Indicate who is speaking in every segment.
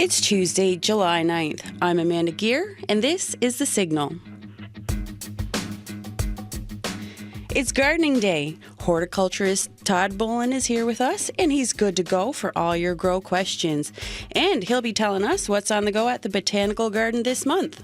Speaker 1: It's Tuesday, July 9th. I'm Amanda Gear, and this is The Signal. It's gardening day. Horticulturist Todd Boland is here with us, and he's good to go for all your grow questions. And he'll be telling us what's on the go at the Botanical Garden this month.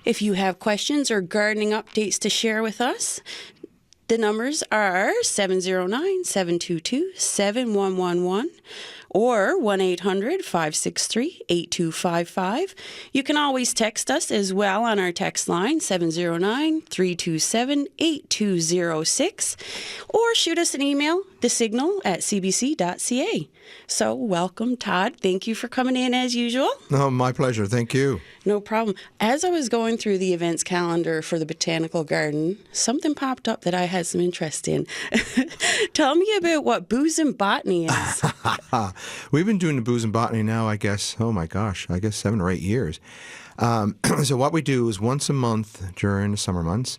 Speaker 1: If you have questions or gardening updates to share with us, the numbers are 709-722-7111 or 1-800-563-8255. You can always text us as well on our text line, 709-327-8206, or shoot us an email, thesignal@cbc.ca. So welcome, Todd. Thank you for coming in as usual.
Speaker 2: Oh, my pleasure. Thank you.
Speaker 1: No problem. As I was going through the events calendar for the Botanical Garden, something popped up that I had some interest in. Tell me about what Booze and Botany is.
Speaker 2: We've been doing the Booze and Botany now, I guess 7 or 8 years. So what we do is once a month during the summer months,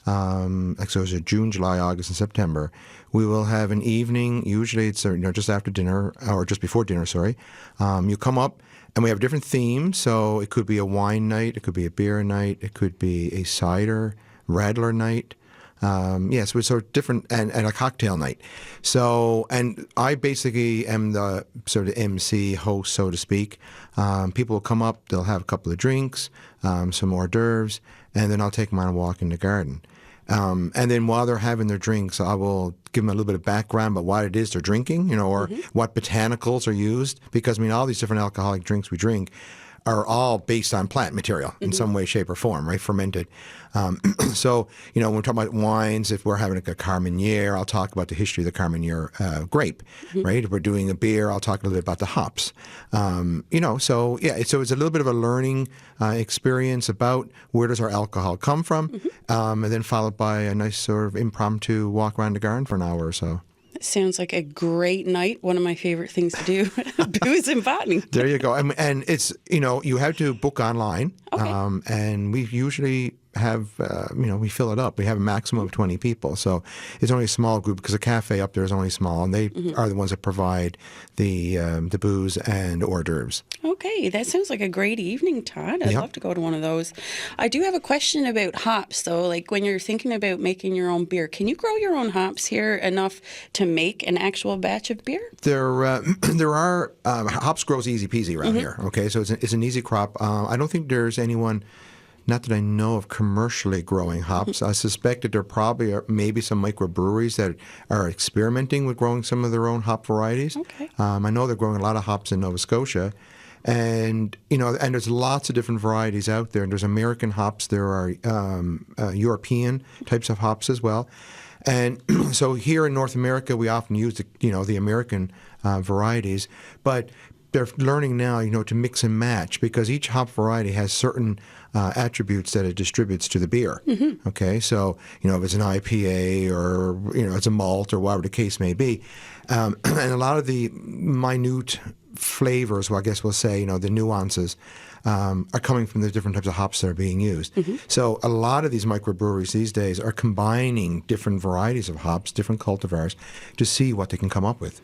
Speaker 2: so it's June, July, August, and September, we will have an evening, usually it's just after dinner, or just before dinner, sorry. You come up, and we have different themes, so it could be a wine night, it could be a beer night, it could be a cider, radler night. So it's sort of different, and a cocktail night. So, and I basically am the sort of MC host, so to speak. People will come up, they'll have a couple of drinks, some hors d'oeuvres, and then I'll take them on a walk in the garden. And then while they're having their drinks, I will give them a little bit of background about what it is they're drinking, or what botanicals are used. Because, all these different alcoholic drinks we drink are all based on plant material in some way, shape, or form, right? Fermented. So, when we're talking about wines, if we're having a Carmenere, I'll talk about the history of the Carmenere grape, right? If we're doing a beer, I'll talk a little bit about the hops. So it's a little bit of a learning experience about where does our alcohol come from, and then followed by a nice sort of impromptu walk around the garden for an hour or so.
Speaker 1: Sounds like a great night. One of my favorite things to do, Booze and Botany.
Speaker 2: There you go. And it's, you have to book online.
Speaker 1: Okay.
Speaker 2: And we usually have, we fill it up. We have a maximum of 20 people. So it's only a small group because the cafe up there is only small. And they are the ones that provide the booze and hors d'oeuvres.
Speaker 1: Okay. That sounds like a great evening, Todd. I'd love to go to one of those. I do have a question about hops, though. Like when you're thinking about making your own beer, can you grow your own hops here enough to make an actual batch of beer?
Speaker 2: There are hops grows easy peasy around here. Okay, so it's an easy crop. I don't think there's anyone, not that I know of, commercially growing hops. I suspect that there probably are maybe some microbreweries that are experimenting with growing some of their own hop varieties.
Speaker 1: Okay.
Speaker 2: I know they're growing a lot of hops in Nova Scotia. And, and there's lots of different varieties out there. And there's American hops. There are European types of hops as well. And so here in North America, we often use the American varieties, but they're learning now, to mix and match because each hop variety has certain attributes that it distributes to the beer. Okay, so if it's an IPA or it's a malt or whatever the case may be, and a lot of the minute flavors, well, I guess we'll say, the nuances, are coming from the different types of hops that are being used. So a lot of these microbreweries these days are combining different varieties of hops, different cultivars, to see what they can come up with.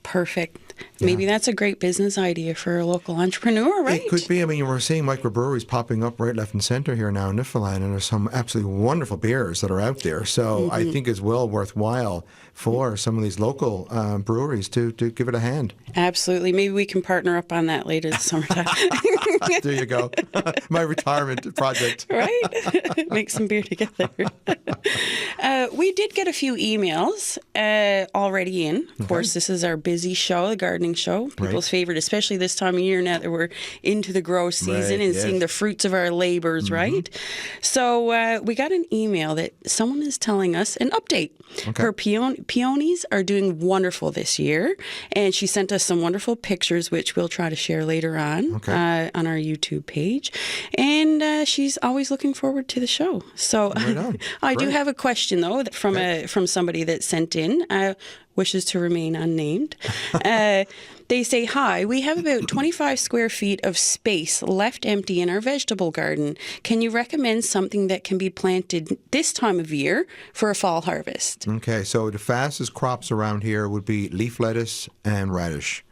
Speaker 1: Perfect. Maybe that's a great business idea for a local entrepreneur, right?
Speaker 2: It could be. We're seeing microbreweries popping up right, left, and center here now in Newfoundland, and there's some absolutely wonderful beers that are out there. So I think it's well worthwhile for some of these local breweries to give it a hand.
Speaker 1: Absolutely. Maybe we can partner up on that later this summertime.
Speaker 2: There you go. My retirement project.
Speaker 1: Right? Make some beer together. We did get a few emails already in. Of course, this is our busy show, the gardening show, people's favorite, especially this time of year now that we're into the grow season and seeing the fruits of our labors, right? So we got an email that someone is telling us an update. Her peonies are doing wonderful this year, and she sent us some wonderful pictures, which we'll try to share later on on our YouTube page. And she's always looking forward to the show. So I do have a question though from somebody that sent in, wishes to remain unnamed. They say, hi, we have about 25 square feet of space left empty in our vegetable garden. Can you recommend something that can be planted this time of year for a fall harvest?
Speaker 2: Okay, so the fastest crops around here would be leaf lettuce and radish.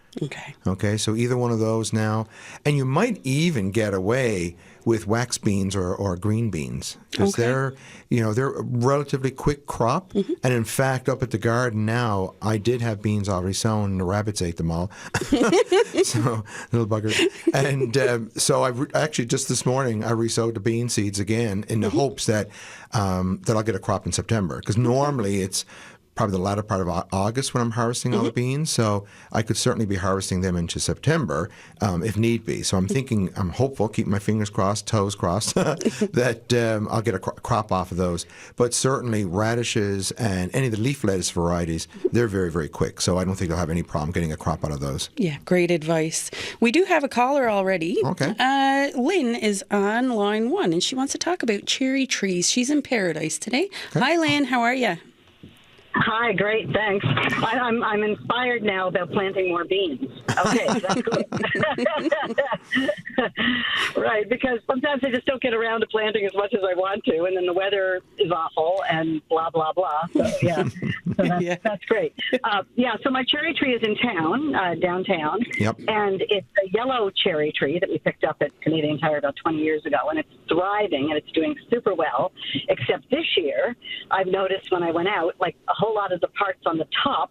Speaker 2: Okay, so either one of those now. And you might even get away with wax beans or green beans because they're a relatively quick crop. And in fact, up at the garden now, I did have beans already sown and the rabbits ate them all. So, little buggers. And so actually just this morning, I resowed the bean seeds again in the hopes that I'll get a crop in September because normally it's probably the latter part of August when I'm harvesting all the beans. So I could certainly be harvesting them into September if need be. So I'm hopeful, keeping my fingers crossed, toes crossed, that I'll get a crop off of those. But certainly radishes and any of the leaf lettuce varieties, they're very, very quick. So I don't think I'll have any problem getting a crop out of those.
Speaker 1: Yeah, great advice. We do have a caller already.
Speaker 2: Okay.
Speaker 1: Lynn is on line 1 and she wants to talk about cherry trees. She's in Paradise today. Okay. Hi, Lynn. How are you?
Speaker 3: Hi, great, thanks. I'm inspired now about planting more beans. Okay, that's good. Right, because sometimes I just don't get around to planting as much as I want to, and then the weather is awful and blah, blah, blah. So, yeah, that's great. So my cherry tree is in town, downtown, and it's a yellow cherry tree that we picked up at Canadian Tire about 20 years ago, and it's thriving, and it's doing super well, except this year, I've noticed when I went out, like a whole lot of the parts on the top,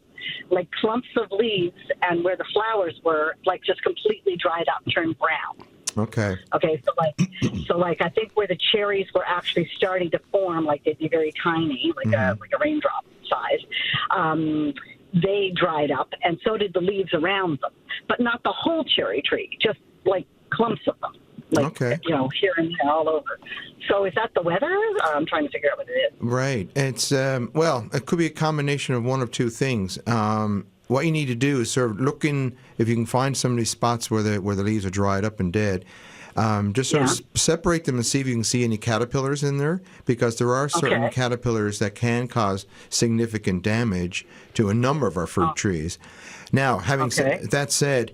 Speaker 3: like clumps of leaves, and where the flowers were, like just completely dried up, turned brown.
Speaker 2: Okay.
Speaker 3: So I think where the cherries were actually starting to form, like they'd be very tiny, like a raindrop size. They dried up, and so did the leaves around them, but not the whole cherry tree, just like clumps of them. Here and there, all over. So is that the weather? I'm trying to figure out what it is.
Speaker 2: Right. It's, it could be a combination of one of two things. What you need to do is sort of look in, if you can find some of these spots where the leaves are dried up and dead, just sort of separate them and see if you can see any caterpillars in there, because there are certain caterpillars that can cause significant damage to a number of our fruit trees. Now, having that said,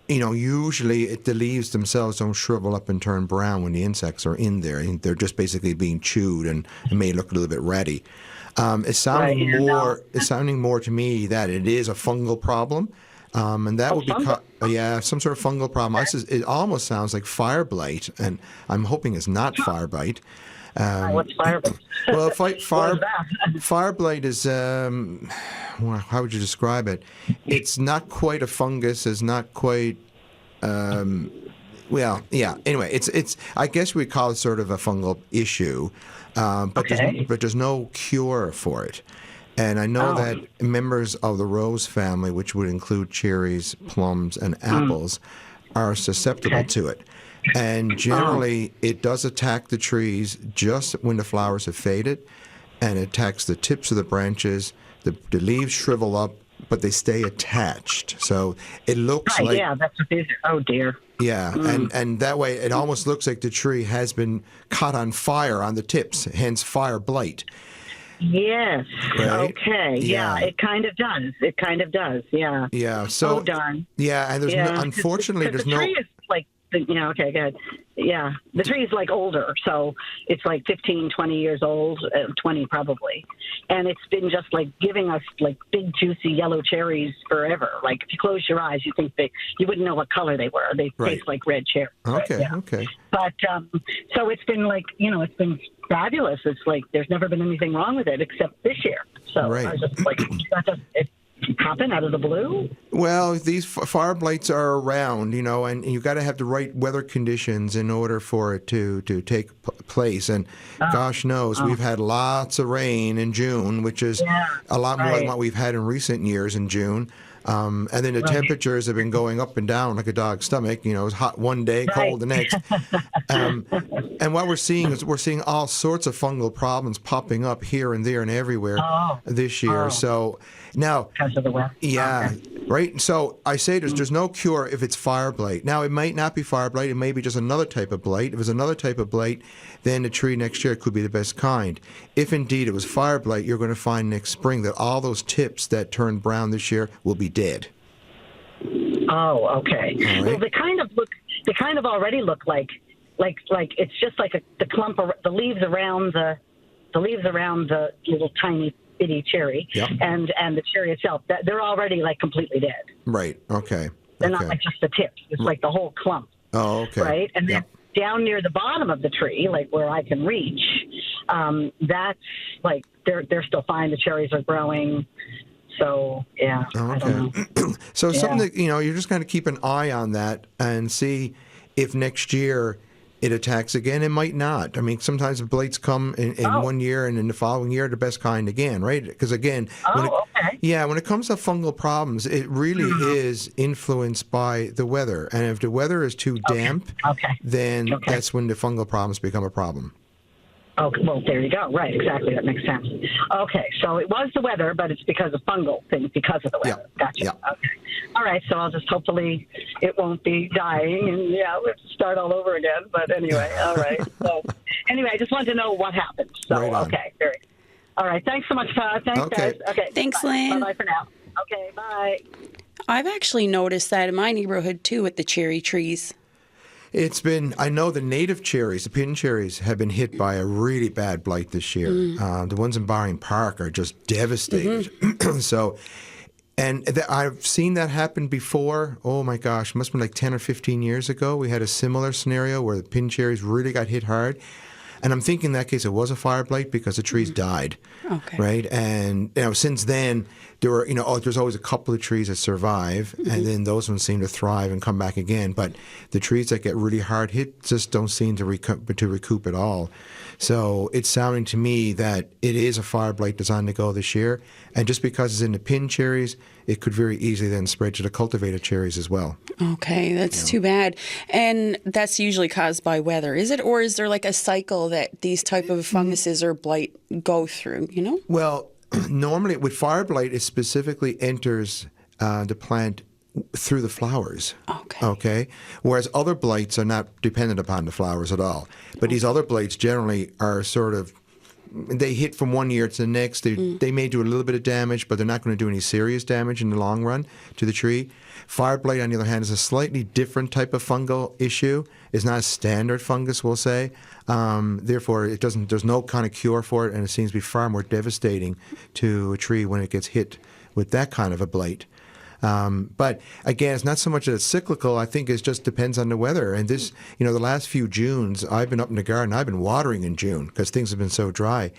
Speaker 2: usually the leaves themselves don't shrivel up and turn brown when the insects are in there. They're just basically being chewed and it may look a little bit ratty. It's sounding more to me that it is a fungal problem. And that would be, some sort of fungal problem. It almost sounds like fire blight, and I'm hoping it's not fire blight.
Speaker 3: What's fire blight?
Speaker 2: Well, fire blight is, how would you describe it? It's not quite a fungus. It's not quite, anyway, it's. I guess we call it sort of a fungal issue, but there's no cure for it. And I know that members of the rose family, which would include cherries, plums, and apples, are susceptible to it. And generally, it does attack the trees just when the flowers have faded, and it attacks the tips of the branches. The leaves shrivel up, but they stay attached. So it looks like...
Speaker 3: Yeah, that's what these are. Oh, dear.
Speaker 2: Yeah, and that way it almost looks like the tree has been caught on fire on the tips, hence fire blight.
Speaker 3: Yes.
Speaker 2: Right?
Speaker 3: Okay. Yeah, it kind of does. Yeah.
Speaker 2: Yeah. So.
Speaker 3: Oh, darn.
Speaker 2: Yeah, and unfortunately, there's no.
Speaker 3: The tree is like, okay, good. Yeah, the tree is like older, so it's like 15, 20 years old, 20 probably. And it's been just like giving us like big, juicy yellow cherries forever. Like if you close your eyes, you wouldn't know what color they were. They taste like red cherries.
Speaker 2: Okay,
Speaker 3: right?
Speaker 2: okay.
Speaker 3: But so it's been like, it's been fabulous. It's like there's never been anything wrong with it except this year. So I was just like, it happen out of the blue?
Speaker 2: Well, these fire blights are around, and you've got to have the right weather conditions in order for it to take place. And gosh knows, we've had lots of rain in June, which is a lot more than what we've had in recent years in June. And then the temperatures have been going up and down like a dog's stomach. It's hot one day, cold the next. And what we're seeing is all sorts of fungal problems popping up here and there and everywhere this year. So now,
Speaker 3: because of the weather.
Speaker 2: right? So I say there's no cure if it's fire blight. Now, it might not be fire blight. It may be just another type of blight. If it's another type of blight, then the tree next year could be the best kind. If indeed it was fire blight, you're going to find next spring that all those tips that turned brown this year will be dead.
Speaker 3: Oh, okay.
Speaker 2: Right.
Speaker 3: Well, they kind of already look like it's just like the clump, the leaves around the little tiny bitty cherry,
Speaker 2: yep.
Speaker 3: and the cherry itself. They're already like completely dead.
Speaker 2: Right. Okay.
Speaker 3: They're not like just the tips. It's like the whole clump.
Speaker 2: Oh, okay.
Speaker 3: Right, and then
Speaker 2: yep.
Speaker 3: down near the bottom of the tree, like where I can reach, that's like they're still fine. The cherries are growing. So, yeah,
Speaker 2: okay.
Speaker 3: I don't know.
Speaker 2: So something that, you're just going to keep an eye on that and see if next year it attacks again. It might not. I mean, sometimes the blights come in 1 year and in the following year, the best kind again, right? Because again, when it comes to fungal problems, it really is influenced by the weather. And if the weather is too damp, then that's when the fungal problems become a problem.
Speaker 3: Okay, well, there you go. Right, exactly. That makes sense. Okay, so it was the weather, but it's because of fungal things, because of the weather.
Speaker 2: Yeah.
Speaker 3: Gotcha.
Speaker 2: Yeah.
Speaker 3: Okay. All right, so I'll just hopefully it won't be dying, and we'll have to start all over again. But anyway, all right. So anyway, I just wanted to know what happened. So,
Speaker 2: right on.
Speaker 3: Okay, very good. All right, thanks so much, Todd. Thanks, guys. Okay.
Speaker 1: Thanks,
Speaker 3: bye.
Speaker 1: Lynn.
Speaker 3: Bye-bye for now. Okay, bye.
Speaker 1: I've actually noticed that in my neighborhood, too, with the cherry trees.
Speaker 2: I know the native cherries, the pin cherries, have been hit by a really bad blight this year. The ones in Barring Park are just devastated. So, I've seen that happen before. Oh my gosh, it must have been like 10 or 15 years ago. We had a similar scenario where the pin cherries really got hit hard. And I'm thinking in that case it was a fire blight because the trees died, right? And since then there were, there's always a couple of trees that survive, and then those ones seem to thrive and come back again. But the trees that get really hard hit just don't seem to recoup at all. So it's sounding to me that it is a fire blight designed to go this year, and just because it's in the pin cherries, it could very easily then spread to the cultivated cherries as well.
Speaker 1: Okay, that's too bad. And that's usually caused by weather, is it? Or is there like a cycle that these type of funguses or blight go through,
Speaker 2: Well, normally with fire blight, it specifically enters the plant through the flowers. Okay. Whereas other blights are not dependent upon the flowers at all. But these other blights generally are sort of, they hit from one year to the next. They may do a little bit of damage, but they're not going to do any serious damage in the long run to the tree. Fire blight, on the other hand, is a slightly different type of fungal issue. It's not a standard fungus, we'll say. Therefore, there's no kind of cure for it, and it seems to be far more devastating to a tree when it gets hit with that kind of a blight. But again, it's not so much that it's cyclical. I think it just depends on the weather. And this, the last few Junes, I've been up in the garden. I've been watering in June because things have been so dry.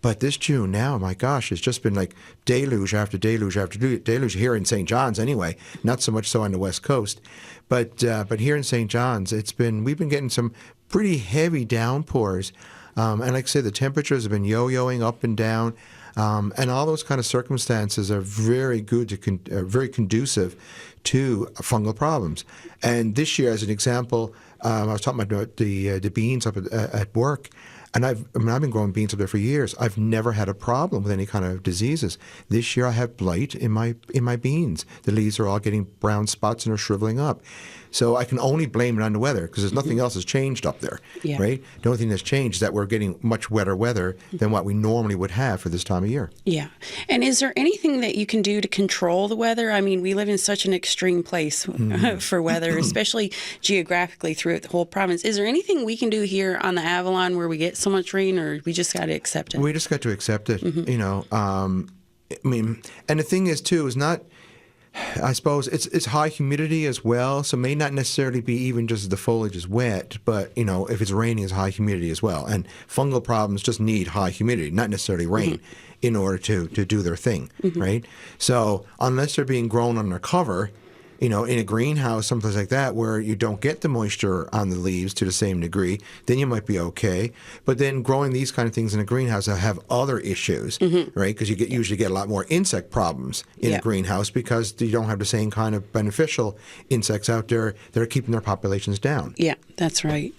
Speaker 2: But this June now, my gosh, it's just been like deluge after deluge after deluge here in St. John's anyway. Not so much so on the West Coast, but here in St. John's, we've been getting some pretty heavy downpours. And like I said, the temperatures have been yo-yoing up and down. And all those kind of circumstances are very good very conducive to fungal problems. And this year, as an example, I was talking about the beans up at work, and I've been growing beans up there for years. I've never had a problem with any kind of diseases. This year, I have blight in my beans. The leaves are all getting brown spots and are shriveling up. So I can only blame it on the weather because there's nothing else has changed up there, right? The only thing that's changed is that we're getting much wetter weather than what we normally would have for this time of year.
Speaker 1: Yeah. And is there anything that you can do to control the weather? I mean, we live in such an extreme place for weather, especially geographically throughout the whole province. Is there anything we can do here on the Avalon where we get so much rain, or we just got to accept it?
Speaker 2: We just got to accept it, and the thing is, too, is not... I suppose it's high humidity as well, so it may not necessarily be even just the foliage is wet, but if it's raining, it's high humidity as well. And fungal problems just need high humidity, not necessarily rain, in order to do their thing, right? So unless they're being grown under cover, in a greenhouse, someplace like that, where you don't get the moisture on the leaves to the same degree, then you might be okay. But then growing these kind of things in a greenhouse have other issues, right? Because you usually get a lot more insect problems in a greenhouse because you don't have the same kind of beneficial insects out there that are keeping their populations down.
Speaker 1: Yeah, that's right.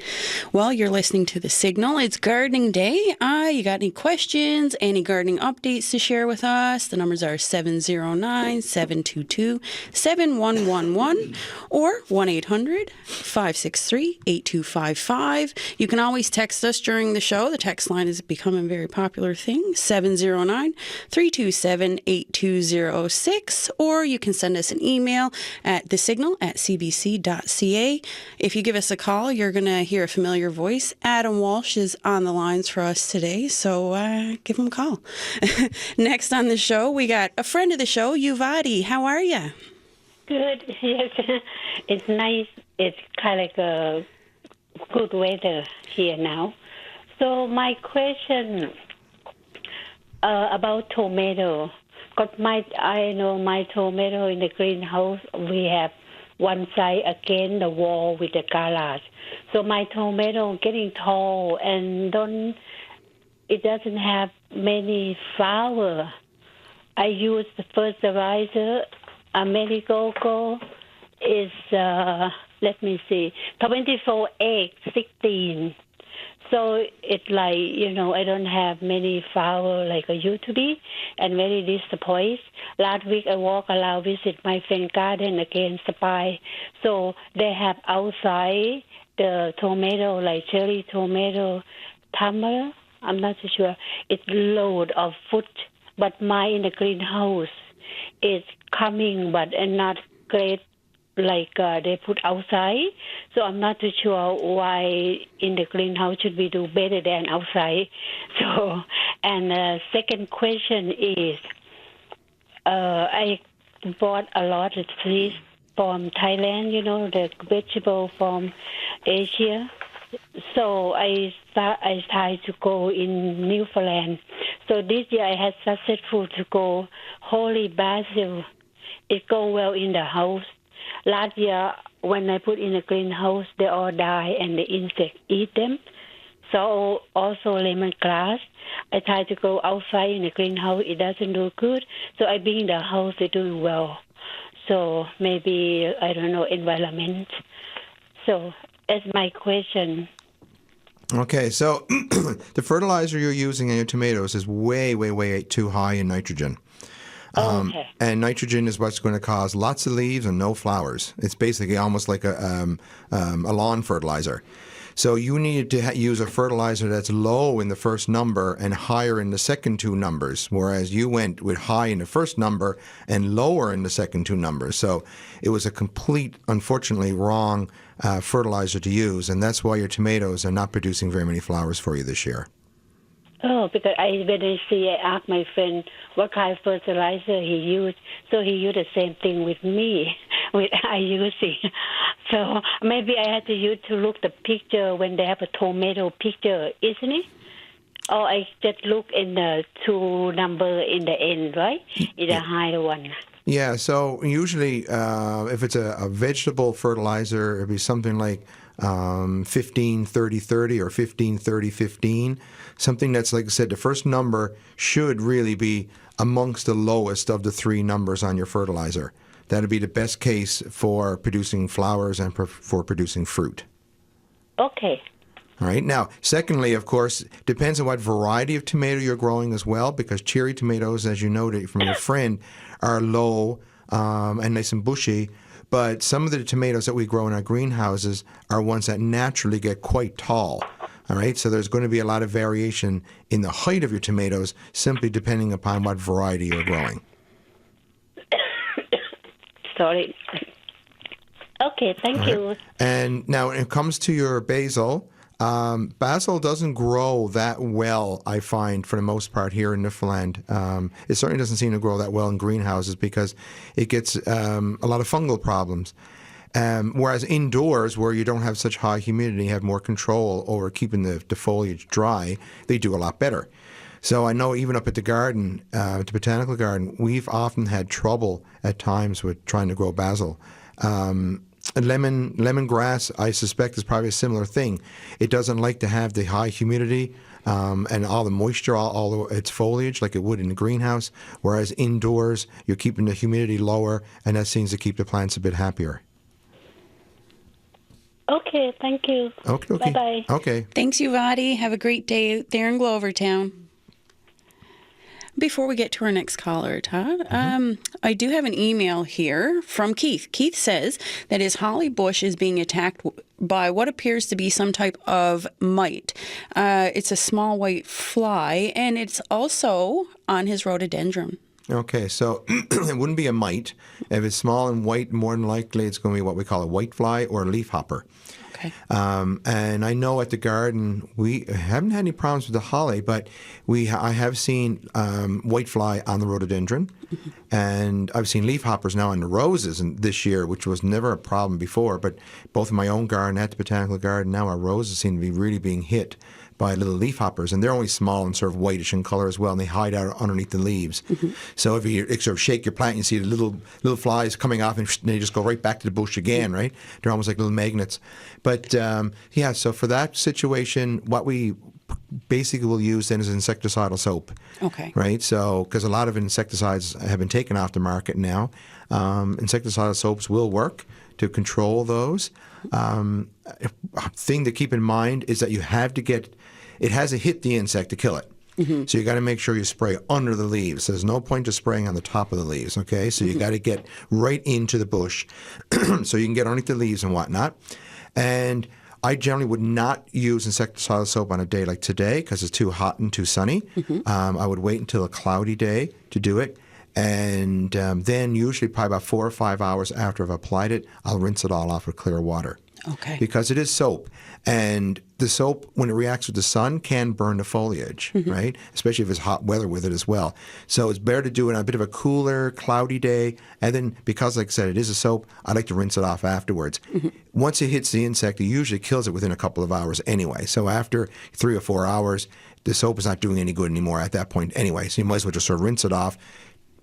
Speaker 1: Well, you're listening to The Signal. It's gardening day. You got any questions, any gardening updates to share with us? The numbers are 709-722-7111 or 1-800-563-8255. You can always text us during the show. The text line is becoming a very popular thing, 709-327-8206, or you can send us an email at thesignal@cbc.ca. If you give us a call, you're going to hear a familiar voice. Adam Walsh is on the lines for us today, so give him a call. Next on the show, we got a friend of the show, Yuvadi. How are you?
Speaker 4: Good, yes. It's nice. It's kind of like a good weather here now. So my question about tomato. I know my tomato in the greenhouse, we have one side against the wall with the garage. So my tomato getting tall and it doesn't have many flower. I use the fertilizer. Amerigogo is, let me see, 24 eggs, 16. So it's like, I don't have many flower like I used to be, and very disappointed. Last week I walked around, visit my friend garden again, spy. So they have outside the tomato, like cherry tomato, tamara. I'm not so sure. It's load of food, but mine in the greenhouse is coming, but not great like they put outside. So I'm not too sure why in the greenhouse should we do better than outside. So, and second question is, I bought a lot of trees from Thailand, the vegetable from Asia. So I tried to go in Newfoundland. So this year I had successful to go holy basil. It go well in the house. Last year when I put in the greenhouse, they all die and the insects eat them. So also lemongrass. I try to go outside in the greenhouse. It doesn't do good. So I bring in the house, they do well. So maybe, I don't know, environment. So that's my question.
Speaker 2: Okay, so the fertilizer you're using in your tomatoes is way, way, way too high in nitrogen.
Speaker 4: Okay.
Speaker 2: And nitrogen is what's going to cause lots of leaves and no flowers. It's basically almost like a lawn fertilizer. So you need to use a fertilizer that's low in the first number and higher in the second two numbers, whereas you went with high in the first number and lower in the second two numbers. So it was a complete, unfortunately, wrong fertilizer to use, and that's why your tomatoes are not producing very many flowers for you this year.
Speaker 4: Oh, because when I asked my friend what kind of fertilizer he used, so he used the same thing with me, with I using. So maybe I had to look the picture when they have a tomato picture, isn't it? Or I just look in the two number in the end, right? In the higher one.
Speaker 2: Yeah, so usually if it's a vegetable fertilizer, it'd be something like 15-30-30 or 15-30-15. Something that's, like I said, the first number should really be amongst the lowest of the three numbers on your fertilizer. That would be the best case for producing flowers and for producing fruit.
Speaker 4: Okay.
Speaker 2: All right. Now, secondly, of course, depends on what variety of tomato you're growing as well, because cherry tomatoes, as you noted from your friend, are low and nice and bushy. But some of the tomatoes that we grow in our greenhouses are ones that naturally get quite tall. All right, so there's going to be a lot of variation in the height of your tomatoes simply depending upon what variety you're growing.
Speaker 4: Sorry. Okay, thank you.
Speaker 2: And now when it comes to your basil, basil doesn't grow that well, I find, for the most part here in Newfoundland. It certainly doesn't seem to grow that well in greenhouses because it gets a lot of fungal problems. Whereas indoors, where you don't have such high humidity, you have more control over keeping the foliage dry, they do a lot better. So I know even up at the garden, the botanical garden, we've often had trouble at times with trying to grow basil. Lemongrass, I suspect, is probably a similar thing. It doesn't like to have the high humidity and all the moisture, all its foliage, like it would in the greenhouse. Whereas indoors, you're keeping the humidity lower, and that seems to keep the plants a bit happier.
Speaker 4: Okay, thank you.
Speaker 2: Okay.
Speaker 4: Bye-bye.
Speaker 2: Okay.
Speaker 1: Thanks, Uvadi. Have a great day out there in Glovertown. Before we get to our next caller, Todd, I do have an email here from Keith. Keith says that his holly bush is being attacked by what appears to be some type of mite. It's a small white fly, and it's also on his rhododendron.
Speaker 2: Okay, so it wouldn't be a mite. If it's small and white, more than likely it's going to be what we call a white fly or a leaf hopper.
Speaker 1: Okay.
Speaker 2: And I know at the garden we haven't had any problems with the holly, but I have seen white fly on the rhododendron, and I've seen leaf hoppers now on the roses this year, which was never a problem before. But both in my own garden at the botanical garden now, our roses seem to be really being hit by little leaf hoppers, and they're only small and sort of whitish in color as well, and they hide out underneath the leaves. So if you sort of shake your plant, you see the little flies coming off, and they just go right back to the bush again, right? They're almost like little magnets. But so for that situation, what we basically will use then is insecticidal soap.
Speaker 1: Okay.
Speaker 2: Right? So, because a lot of insecticides have been taken off the market now, insecticidal soaps will work to control those. A thing to keep in mind is that you have to it has to hit the insect to kill it. So you got to make sure you spray under the leaves. There's no point to spraying on the top of the leaves, okay? So you got to get right into the bush so you can get underneath the leaves and whatnot. And I generally would not use insecticidal soap on a day like today because it's too hot and too sunny. I would wait until a cloudy day to do it. And then usually probably about 4 or 5 hours after I've applied it, I'll rinse it all off with clear water.
Speaker 1: Okay.
Speaker 2: Because it is soap. And the soap, when it reacts with the sun, can burn the foliage, right? Especially if it's hot weather with it as well. So it's better to do it on a bit of a cooler, cloudy day. And then, because, like I said, it is a soap, I like to rinse it off afterwards. Once it hits the insect, it usually kills it within a couple of hours anyway. So after 3 or 4 hours, the soap is not doing any good anymore at that point anyway. So you might as well just sort of rinse it off.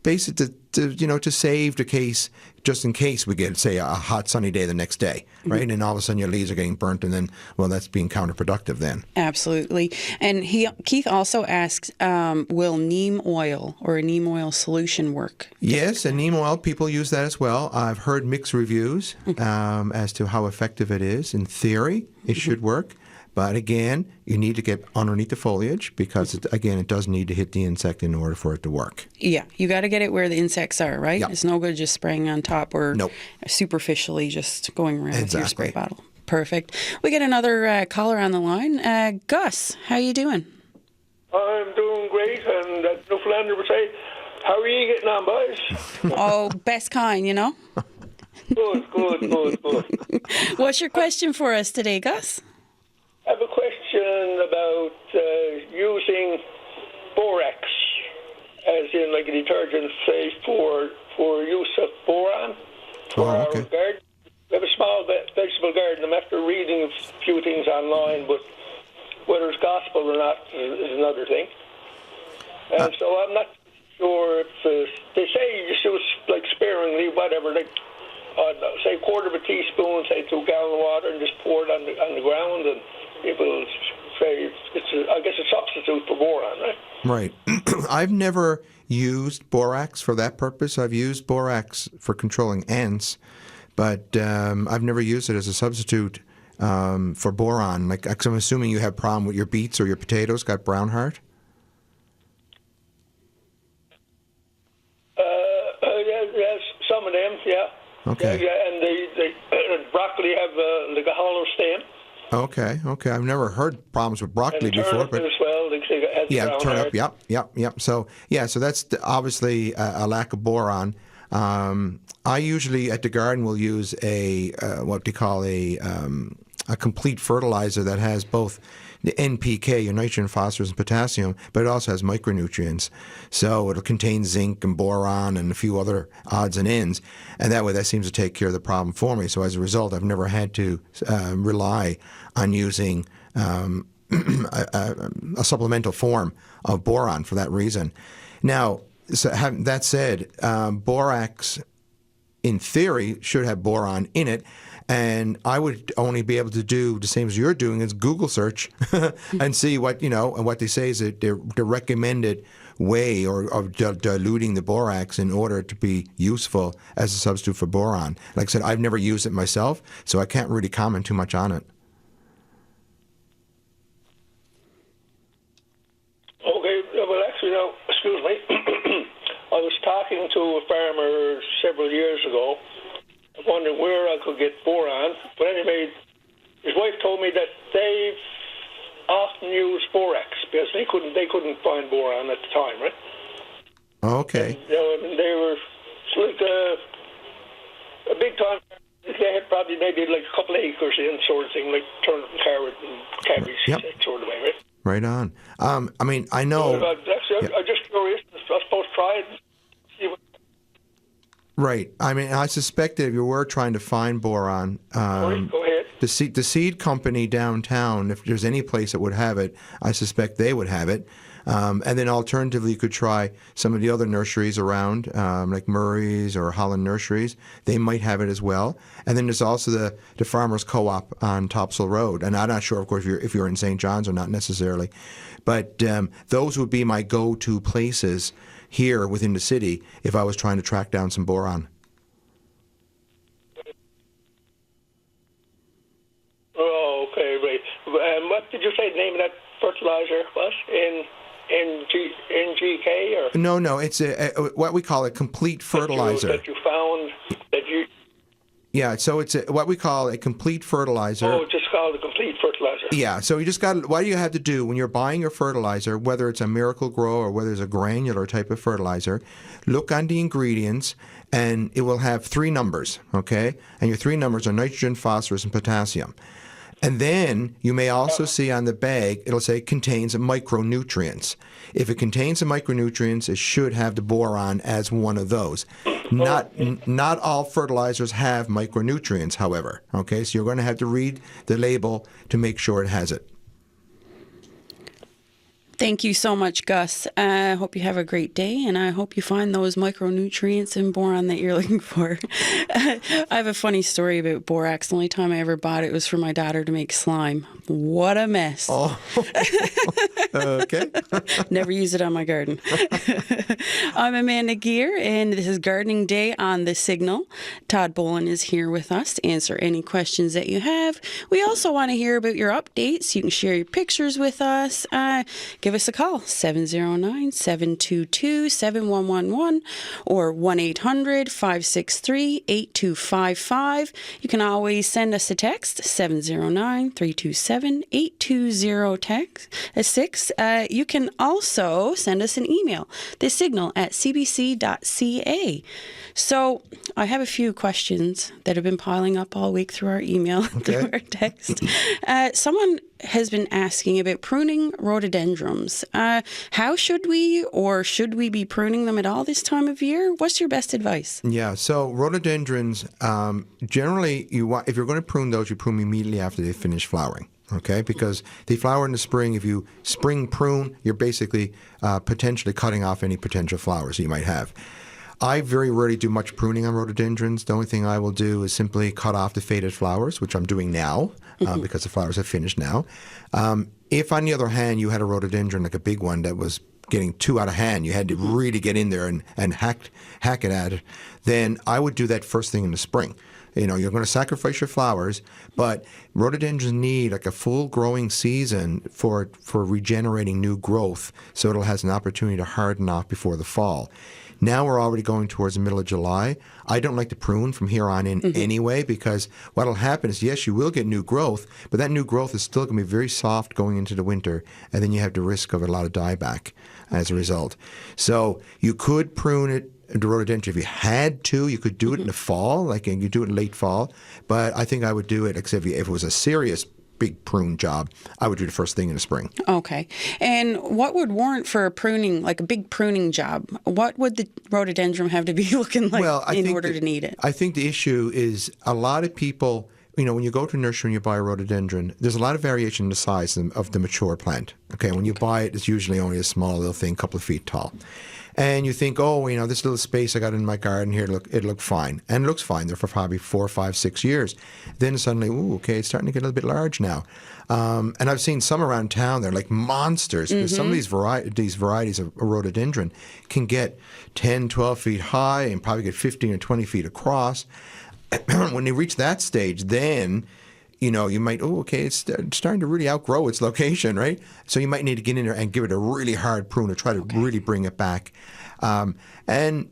Speaker 2: Basically, to save the case, just in case we get, say, a hot sunny day the next day, right? And all of a sudden your leaves are getting burnt, and then, well, that's being counterproductive then.
Speaker 1: Absolutely. And Keith also asks, will neem oil or a neem oil solution work?
Speaker 2: Yes, and neem oil, people use that as well. I've heard mixed reviews as to how effective it is. In theory, it should work. But again, you need to get underneath the foliage because, it does need to hit the insect in order for it to work.
Speaker 1: Yeah, you got to get it where the insects are, right?
Speaker 2: Yep.
Speaker 1: It's no good just spraying on top or superficially just going around with your spray bottle. Perfect. We get another caller on the line. Gus, how you doing?
Speaker 5: I'm doing great, and that Newfoundlander would say, how are you getting on, boys?
Speaker 1: Oh, best kind, you know?
Speaker 5: Good.
Speaker 1: What's your question for us today, Gus?
Speaker 5: I have a question about using borax, as in like a detergent, say, for use of boron for our garden. We have a small vegetable garden. I'm after reading a few things online, but whether it's gospel or not is another thing. And so I'm not sure if they say you just use like sparingly, whatever, like say a quarter of a teaspoon, say 2 gallons of water, and just pour it on the ground, and people say I guess a substitute for boron, right?
Speaker 2: Right. I've never used borax for that purpose. I've used borax for controlling ants, but I've never used it as a substitute for boron. Like, 'cause I'm assuming you have a problem with your beets or your potatoes got brown heart.
Speaker 5: Yes, some of them, yeah.
Speaker 2: Okay.
Speaker 5: Yeah, and the broccoli have like a hollow stem.
Speaker 2: Okay. I've never heard problems with broccoli
Speaker 5: And
Speaker 2: before, but
Speaker 5: as well, they say it has brown
Speaker 2: turnip.
Speaker 5: heart.
Speaker 2: Yep. So that's obviously a lack of boron. I usually at the garden will use a what they call a complete fertilizer that has both the NPK, your nitrogen, phosphorus, and potassium, but it also has micronutrients. So it'll contain zinc and boron and a few other odds and ends, and that seems to take care of the problem for me. So as a result, I've never had to rely on using a supplemental form of boron for that reason. Now, that said, borax in theory, should have boron in it. And I would only be able to do the same as you're doing, is Google search and see what, and what they say is that the recommended way of diluting the borax in order to be useful as a substitute for boron. Like I said, I've never used it myself, so I can't really comment too much on it.
Speaker 5: Okay, well, actually, now, excuse me. I was talking to a farmer several years ago, wondering where I could get boron. But anyway, his wife told me that they've often used borax because they couldn't find boron at the time, right?
Speaker 2: Okay.
Speaker 5: And, they were like a big time. They had probably maybe like a couple of acres in, sort of thing, like turnip and carrot and cabbage, that sort of way, right?
Speaker 2: Right on. I mean, I know.
Speaker 5: I'm just curious. I suppose try it. See what.
Speaker 2: Right. I mean, I suspect that if you were trying to find boron,
Speaker 5: Go ahead.
Speaker 2: the seed company downtown, if there's any place that would have it, I suspect they would have it. And then alternatively, you could try some of the other nurseries around, like Murray's or Holland Nurseries. They might have it as well. And then there's also the Farmers Co-op on Topsail Road. And I'm not sure, of course, if you're in St. John's or not necessarily. But those would be my go-to places here within the city if I was trying to track down some boron.
Speaker 5: Oh, okay, right. What did you say the name of that fertilizer was? NGK or?
Speaker 2: No, it's what we call a complete fertilizer.
Speaker 5: That you found that you.
Speaker 2: Yeah, so it's what we call a complete fertilizer.
Speaker 5: Oh, just called a complete fertilizer.
Speaker 2: Yeah, so you just got. What you have to do when you're buying your fertilizer, whether it's a Miracle Grow or whether it's a granular type of fertilizer, look on the ingredients, and it will have 3 numbers. Okay, and your 3 numbers are nitrogen, phosphorus, and potassium. And then you may also see on the bag, it'll say contains micronutrients. If it contains the micronutrients, it should have the boron as one of those. Not all fertilizers have micronutrients, however. Okay, so you're going to have to read the label to make sure it has it.
Speaker 1: Thank you so much, Gus. I hope you have a great day, and I hope you find those micronutrients and boron that you're looking for. I have a funny story about borax. The only time I ever bought it was for my daughter to make slime. What a mess.
Speaker 2: Oh, okay.
Speaker 1: Never use it on my garden. I'm Amanda Gear, and this is Gardening Day on The Signal. Todd Boland is here with us to answer any questions that you have. We also want to hear about your updates. You can share your pictures with us. Give us a call, 709-722-7111 or 1-800-563-8255. You can always send us a text, 709-327-820-6. You can also send us an email, thesignal@cbc.ca. So I have a few questions that have been piling up all week through our email, through our text. Someone has been asking about pruning rhododendrons. How should we be pruning them at all this time of year? What's your best advice? Yeah,
Speaker 2: so rhododendrons, generally, if you're going to prune those, you prune immediately after they finish flowering. Okay, because they flower in the spring. If you spring prune, you're basically potentially cutting off any potential flowers that you might have. I very rarely do much pruning on rhododendrons. The only thing I will do is simply cut off the faded flowers, which I'm doing now because the flowers have finished now. If, on the other hand, you had a rhododendron, like a big one that was getting too out of hand, you had to really get in there and hack it at it, then I would do that first thing in the spring. You know, you're going to sacrifice your flowers, but rhododendrons need like a full growing season for regenerating new growth, so it has an opportunity to harden off before the fall. Now we're already going towards the middle of July. I don't like to prune from here on in anyway, because what will happen is, yes, you will get new growth, but that new growth is still going to be very soft going into the winter, and then you have the risk of a lot of dieback as a result. So you could prune it, the rhododendron, if you had to. You could do it in the fall, like you do it in late fall, but I think I would do it, except if it was a serious big prune job, I would do the first thing in the spring. Okay. And what would warrant for a pruning, like a big pruning job? What would the rhododendron have to be looking like in order to need it? I think the issue is a lot of people when you go to a nursery and you buy a rhododendron, there's a lot of variation in the size of the mature plant. Okay, when you buy it, it's usually only a small little thing, a couple of feet tall. And you think, this little space I got in my garden here, it looked fine. And it looks fine there for probably 4, 5, 6 years. Then suddenly, it's starting to get a little bit large now. And I've seen some around town, they're like monsters. Because some of these varieties of rhododendron can get 10, 12 feet high and probably get 15 or 20 feet across. When they reach that stage, then you might, it's starting to really outgrow its location, right? So you might need to get in there and give it a really hard prune to try to really bring it back. And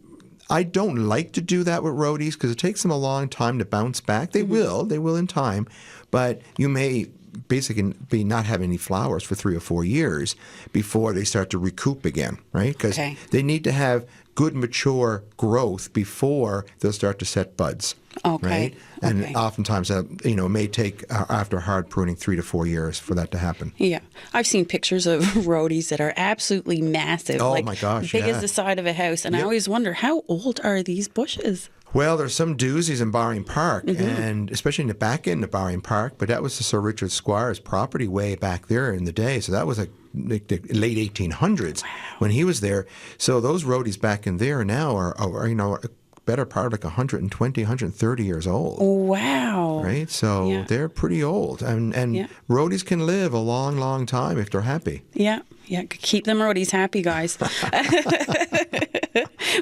Speaker 2: I don't like to do that with rhodies because it takes them a long time to bounce back. They will in time, but you may basically be not having any flowers for 3 or 4 years before they start to recoup again, right? Because they need to have good mature growth before they'll start to set buds. Right? And oftentimes, it may take, after hard pruning, 3 to 4 years for that to happen.
Speaker 1: Yeah. I've seen pictures of rhodies that are absolutely massive.
Speaker 2: Oh, my gosh,
Speaker 1: big as the side of a house. And I always wonder, how old are these bushes?
Speaker 2: Well, there's some doozies in Barring Park, and especially in the back end of Barring Park, but that was the Sir Richard Squire's property way back there in the day. So that was like the late 1800s when he was there. So those rhodies back in there now are better part of like 120, 130 years old.
Speaker 1: Wow.
Speaker 2: Right? So they're pretty old. And rhodies can live a long, long time if they're happy.
Speaker 1: Yeah. Yeah. Keep them rhodies happy, guys.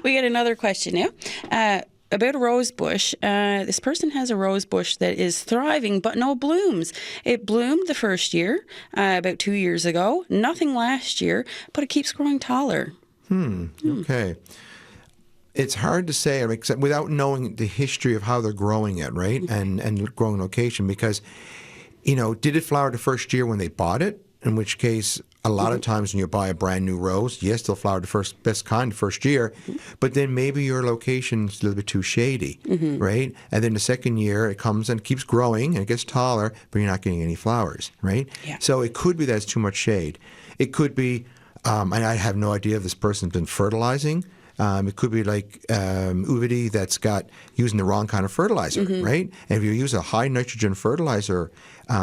Speaker 1: We get another question now. About a rose bush. This person has a rose bush that is thriving but no blooms. It bloomed the first year, about 2 years ago. Nothing last year, but it keeps growing taller.
Speaker 2: Okay. It's hard to say except without knowing the history of how they're growing it, right? And growing location because, did it flower the first year when they bought it? In which case, a lot of times when you buy a brand new rose, yes, they'll flower the best kind the first year, but then maybe your location's a little bit too shady, right? And then the second year it comes and keeps growing and it gets taller, but you're not getting any flowers, right?
Speaker 1: Yeah.
Speaker 2: So it could be that it's too much shade. It could be, and I have no idea if this person's been fertilizing. It could be like uvity that's using the wrong kind of fertilizer, right? And if you use a high nitrogen fertilizer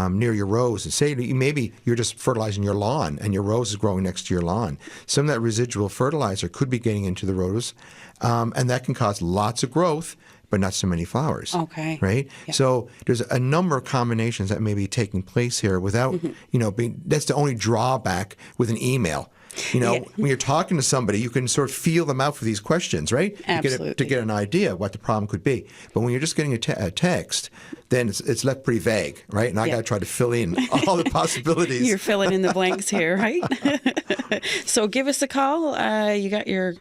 Speaker 2: near your rose, and say maybe you're just fertilizing your lawn and your rose is growing next to your lawn, some of that residual fertilizer could be getting into the rose, and that can cause lots of growth, but not so many flowers.
Speaker 1: Okay.
Speaker 2: Right?
Speaker 1: Yeah.
Speaker 2: So there's a number of combinations that may be taking place here without, that's the only drawback with an email. When you're talking to somebody, you can sort of feel them out for these questions, right?
Speaker 1: Absolutely.
Speaker 2: To get an idea of what the problem could be. But when you're just getting a text, then it's left pretty vague, right? And I got to try to fill in all the possibilities.
Speaker 1: You're filling in the blanks here, right? So give us a call. You got your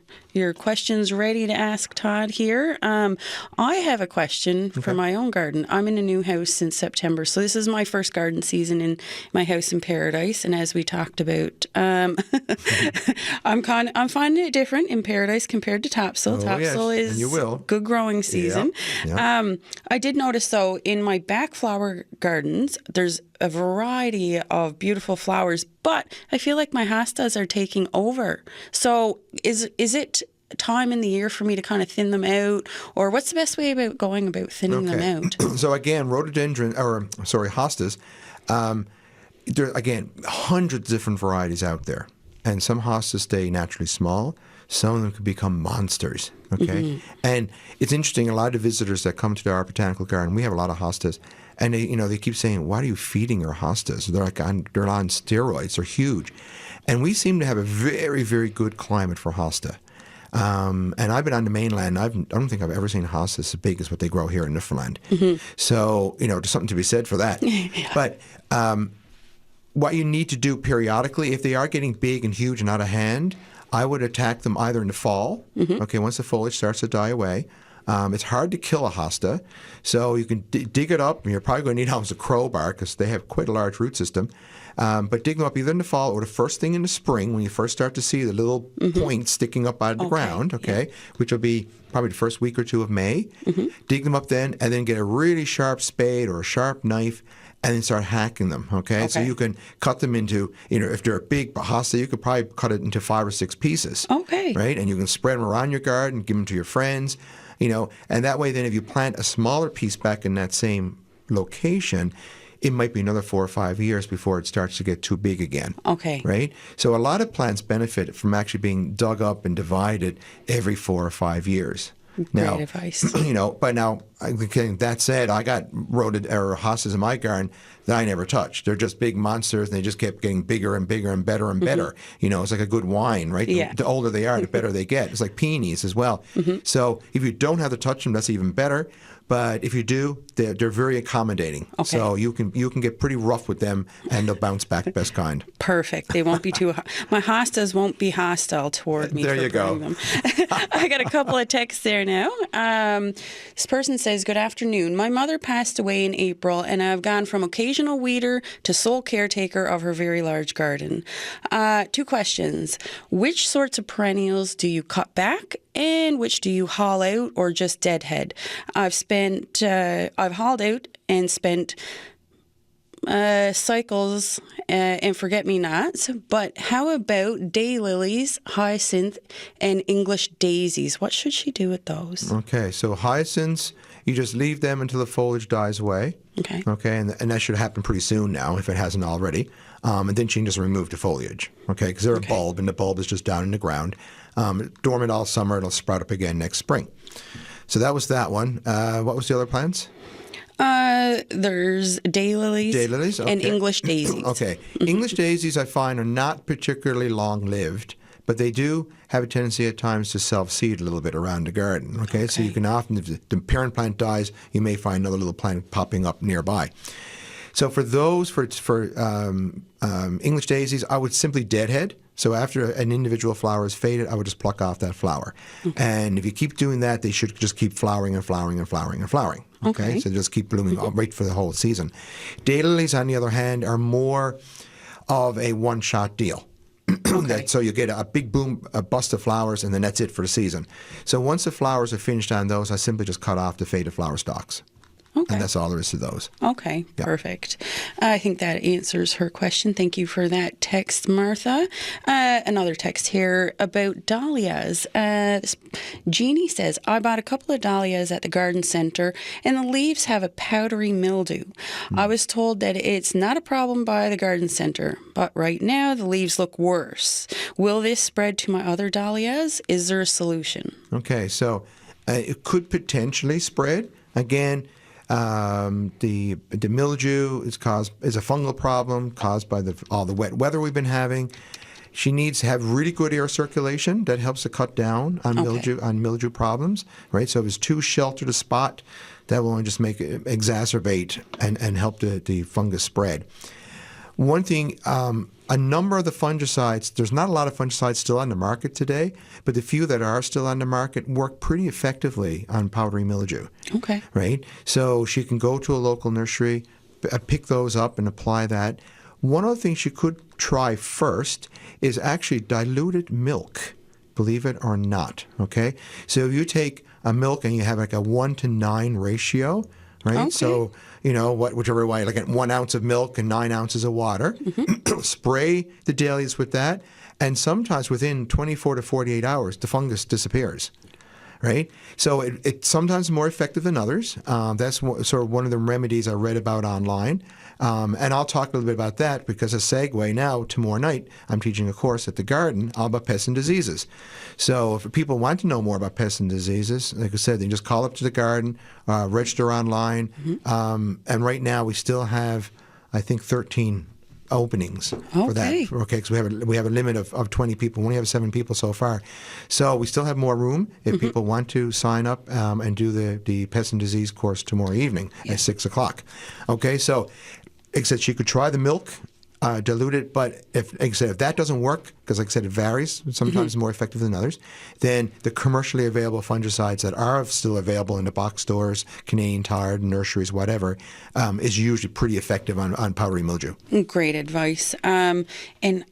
Speaker 1: questions ready to ask Todd here. I have a question for my own garden. I'm in a new house since September, so this is my first garden season in my house in Paradise. And as we talked about, I'm finding it different in Paradise compared to Topsail. Topsail is good growing season. Yep. I did notice though in my back flower gardens, there's a variety of beautiful flowers, but I feel like my hostas are taking over. So is it time in the year for me to kind of thin them out, or what's the best way about going about thinning them out?
Speaker 2: So again, hostas, there are again hundreds of different varieties out there, and some hostas stay naturally small. Some of them could become monsters. Okay, and it's interesting. A lot of visitors that come to our botanical garden, we have a lot of hostas. And they keep saying, "Why are you feeding your hostas? They're on steroids. They're huge," and we seem to have a very, very good climate for hosta. And I've been on the mainland. I don't think I've ever seen hostas as big as what they grow here in Newfoundland. So there's something to be said for that. But what you need to do periodically, if they are getting big and huge and out of hand, I would attack them either in the fall. Okay, once the foliage starts to die away. It's hard to kill a hosta, so you can dig it up, and you're probably going to need almost a crowbar because they have quite a large root system. But dig them up either in the fall or the first thing in the spring when you first start to see the little points sticking up out of the ground, which will be probably the first week or two of May. Dig them up then, and then get a really sharp spade or a sharp knife, and then start hacking them, okay? So you can cut them into, if they're a big hosta, you could probably cut it into 5 or 6 pieces.
Speaker 1: Okay.
Speaker 2: Right? And you can spread them around your garden, give them to your friends. And that way then if you plant a smaller piece back in that same location, it might be another 4 or 5 years before it starts to get too big again.
Speaker 1: Okay.
Speaker 2: Right? So a lot of plants benefit from actually being dug up and divided every 4 or 5 years.
Speaker 1: Great advice.
Speaker 2: But now, that said, I got hostas in my garden that I never touched. They're just big monsters, and they just kept getting bigger and bigger and better and better. It's like a good wine, right?
Speaker 1: Yeah.
Speaker 2: The older they are, the better they get. It's like peonies as well. So if you don't have to touch them, that's even better. But if you do, they're very accommodating.
Speaker 1: Okay.
Speaker 2: So you can get pretty rough with them, and they'll bounce back best kind.
Speaker 1: Perfect. They won't be too. My hostas won't be hostile toward me.
Speaker 2: There you go.
Speaker 1: Them. I got a couple of texts there now. This person says, "Good afternoon. My mother passed away in April, and I've gone from occasional weeder to sole caretaker of her very large garden. 2 questions: which sorts of perennials do you cut back, and which do you haul out or just deadhead? I've hauled out and spent cycles and forget-me-nots, but how about daylilies, hyacinth, and English daisies? What should she do with those?"
Speaker 2: Okay, so hyacinths, you just leave them until the foliage dies away.
Speaker 1: Okay.
Speaker 2: Okay, and that should happen pretty soon now, if it hasn't already. And then she can just remove the foliage, okay, because they're a bulb, and the bulb is just down in the ground. Dormant all summer, it'll sprout up again next spring. So that was that one. What was the other plants?
Speaker 1: There's daylilies,
Speaker 2: okay.
Speaker 1: and English daisies.
Speaker 2: Okay. English daisies, I find, are not particularly long-lived, but they do have a tendency at times to self-seed a little bit around the garden. Okay? So you can often, if the parent plant dies, you may find another little plant popping up nearby. So for those, for English daisies, I would simply deadhead. So after an individual flower is faded, I would just pluck off that flower. Okay. And if you keep doing that, they should just keep flowering and flowering and flowering and flowering. Okay? So just keep blooming right for the whole season. Daylilies, on the other hand, are more of a one-shot deal. So you get a big boom, a bust of flowers, and then that's it for the season. So once the flowers are finished on those, I simply just cut off the faded flower stalks.
Speaker 1: Okay.
Speaker 2: And that's all there is to those.
Speaker 1: Okay, perfect. I think that answers her question. Thank you for that text, Martha. Another text here about dahlias. Jeannie says, "I bought a couple of dahlias at the garden centre, and the leaves have a powdery mildew. I was told that it's not a problem by the garden centre, but right now the leaves look worse. Will this spread to my other dahlias? Is there a solution?" Okay,
Speaker 2: so it could potentially spread. Again, the mildew is a fungal problem caused by all the wet weather we've been having. She needs to have really good air circulation. That helps to cut down on mildew problems, right? So if it's too sheltered a spot, that will only just make it exacerbate and help the fungus spread. One thing, a number of the fungicides, there's not a lot of fungicides still on the market today, but the few that are still on the market work pretty effectively on powdery mildew.
Speaker 1: Okay.
Speaker 2: Right? So she can go to a local nursery, pick those up and apply that. One of the things she could try first is actually diluted milk, believe it or not. Okay? So if you take a milk and you have like a 1-to-9 ratio, right? Okay. So, whichever way, like 1 ounce of milk and 9 ounces of water, spray the dahlias with that, and sometimes within 24 to 48 hours, the fungus disappears, right? So it's sometimes more effective than others. That's sort of one of the remedies I read about online. And I'll talk a little bit about that because a segue now, tomorrow night, I'm teaching a course at the garden all about pests and diseases. So if people want to know more about pests and diseases, like I said, they can just call up to the garden, register online. And right now we still have, I think, 13 openings for that. Okay, because we have a limit of 20 people. We only have 7 people so far. So we still have more room if people want to sign up and do the pest and disease course tomorrow evening at 6 o'clock. Okay, so except she could try the milk, dilute it, but if that doesn't work, because like I said, it varies, sometimes more effective than others, then the commercially available fungicides that are still available in the box stores, Canadian Tire, nurseries, whatever, is usually pretty effective on powdery mildew.
Speaker 1: Great advice. And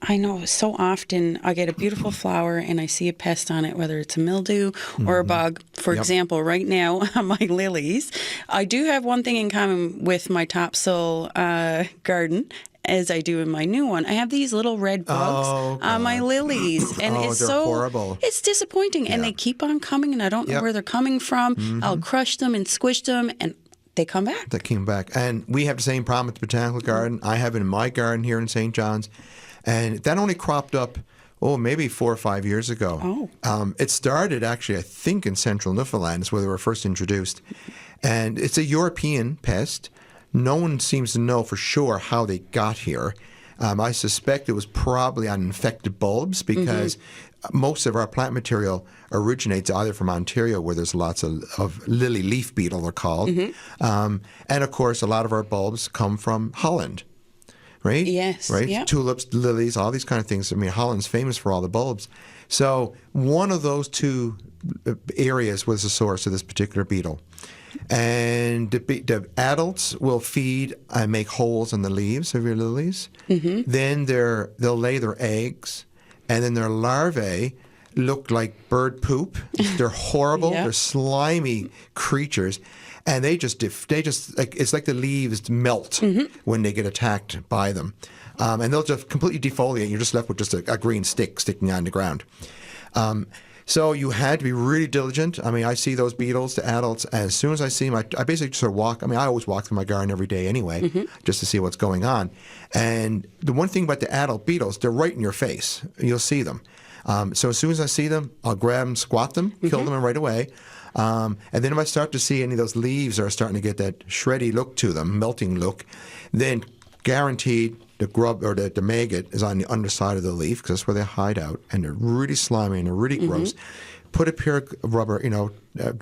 Speaker 1: I know so often I get a beautiful flower and I see a pest on it, whether it's a mildew or a bug. For example, right now on my lilies, I do have one thing in common with my topsoil garden, as I do in my new one. I have these little red bugs on my lilies, and it's so horrible. It's disappointing, and they keep on coming, and I don't know where they're coming from. I'll crush them and squish them, and they come back.
Speaker 2: That came back. And we have the same problem at the Botanical Garden. I have it in my garden here in St. John's. And that only cropped up, maybe 4 or 5 years ago. It started actually, I think, in central Newfoundland is where they were first introduced. And it's a European pest. No one seems to know for sure how they got here. I suspect it was probably on infected bulbs because most of our plant material originates either from Ontario, where there's lots of lily leaf beetle, they're called. And, of course, a lot of our bulbs come from Holland. Right?
Speaker 1: Yes.
Speaker 2: Right?
Speaker 1: Yep.
Speaker 2: Tulips, lilies, all these kind of things. I mean, Holland's famous for all the bulbs. So one of those two areas was the source of this particular beetle. And the adults will feed and make holes in the leaves of your lilies. Then they'll lay their eggs, and then their larvae look like bird poop. They're horrible. They're slimy creatures. And they just like, it's like the leaves melt when they get attacked by them. And they'll just completely defoliate. You're just left with just a green stick sticking on the ground. So you had to be really diligent. I mean, I see those beetles, the adults, as soon as I see them, I basically sort of walk. I mean, I always walk through my garden every day anyway, just to see what's going on. And the one thing about the adult beetles, they're right in your face. You'll see them. So as soon as I see them, I'll grab them, squat them, kill them right away. And then if I start to see any of those leaves are starting to get that shreddy look to them, melting look, then guaranteed the grub or the maggot is on the underside of the leaf because that's where they hide out, and they're really slimy and they're really gross. Put a pair of rubber,